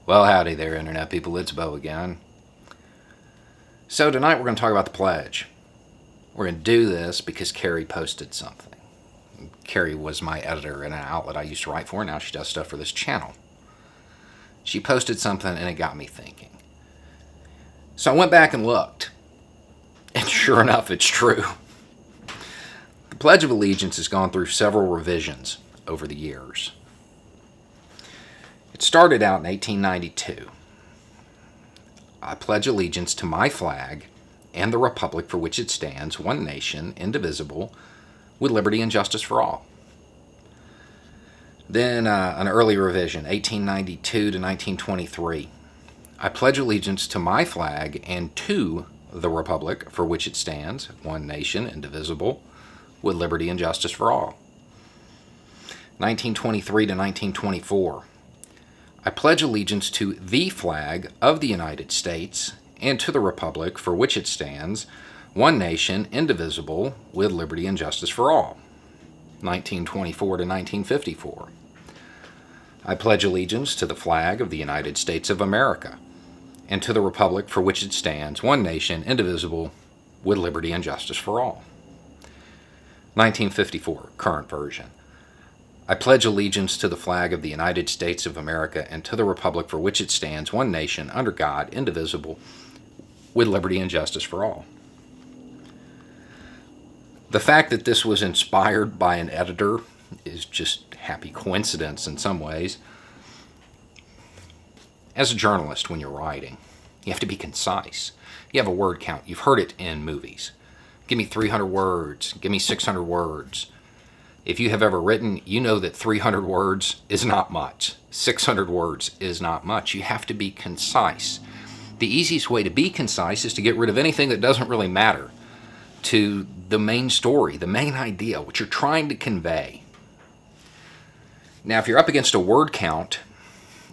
Well, howdy there, Internet people. It's Bo again. So tonight we're going to talk about the pledge. We're going to do this because Carrie posted something. Carrie was my editor in an outlet I used to write for. Now she does stuff for this channel. She posted something and it got me thinking. So I went back and looked. And sure enough, it's true. The Pledge of Allegiance has gone through several revisions over the years. It started out in 1892. I pledge allegiance to my flag and the republic for which it stands, one nation, indivisible, with liberty and justice for all. Then an early revision, 1892 to 1923. I pledge allegiance to my flag and to the republic for which it stands, one nation, indivisible, with liberty and justice for all. 1923 to 1924. I pledge allegiance to the flag of the United States and to the republic for which it stands, one nation, indivisible, with liberty and justice for all. 1924 to 1954. I pledge allegiance to the flag of the United States of America and to the republic for which it stands, one nation, indivisible, with liberty and justice for all. 1954, current version. I pledge allegiance to the flag of the United States of America and to the republic for which it stands, one nation, under God, indivisible, with liberty and justice for all. The fact that this was inspired by an editor is just happy coincidence in some ways. As a journalist, when you're writing, you have to be concise. You have a word count. You've heard it in movies. Give me 300 words. Give me 600 words. If you have ever written, you know that 300 words is not much. 600 words is not much. You have to be concise. The easiest way to be concise is to get rid of anything that doesn't really matter to the main story, the main idea, what you're trying to convey. Now, if you're up against a word count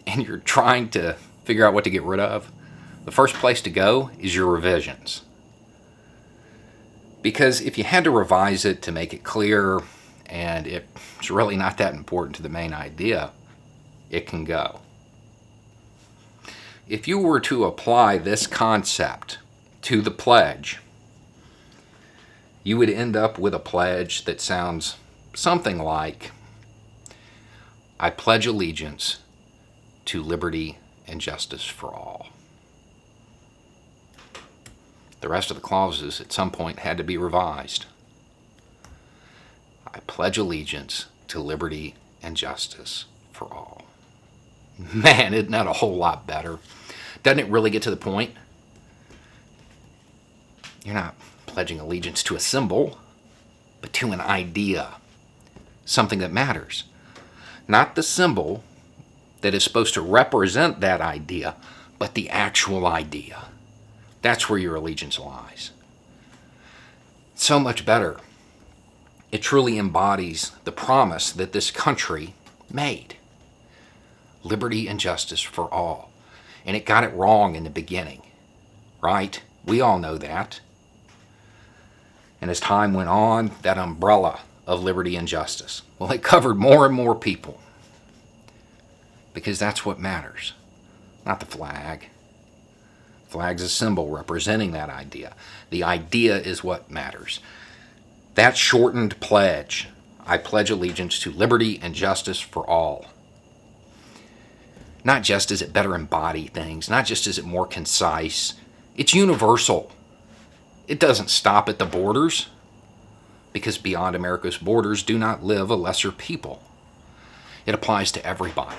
and you're trying to figure out what to get rid of, the first place to go is your revisions. Because if you had to revise it to make it clear, and it's really not that important to the main idea, it can go. If you were to apply this concept to the pledge, you would end up with a pledge that sounds something like, I pledge allegiance to liberty and justice for all. The rest of the clauses at some point had to be revised. I pledge allegiance to liberty and justice for all. Man, isn't that a whole lot better? Doesn't it really get to the point? You're not pledging allegiance to a symbol, but to an idea, something that matters. Not the symbol that is supposed to represent that idea, but the actual idea. That's where your allegiance lies. So much better. It truly embodies the promise that this country made. Liberty and justice for all. And it got it wrong in the beginning, right? We all know that. And as time went on, that umbrella of liberty and justice, well, it covered more and more people. Because that's what matters, not the flag. The flag's a symbol representing that idea. The idea is what matters. That shortened pledge, I pledge allegiance to liberty and justice for all. Not just does it better embody things, not just is it more concise, it's universal. It doesn't stop at the borders, because beyond America's borders do not live a lesser people. It applies to everybody.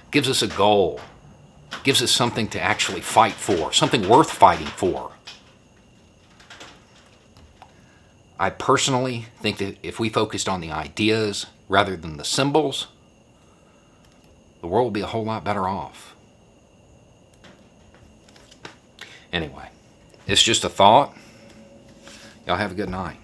It gives us a goal. It gives us something to actually fight for, something worth fighting for. I personally think that if we focused on the ideas rather than the symbols, the world would be a whole lot better off. Anyway, it's just a thought. Y'all have a good night.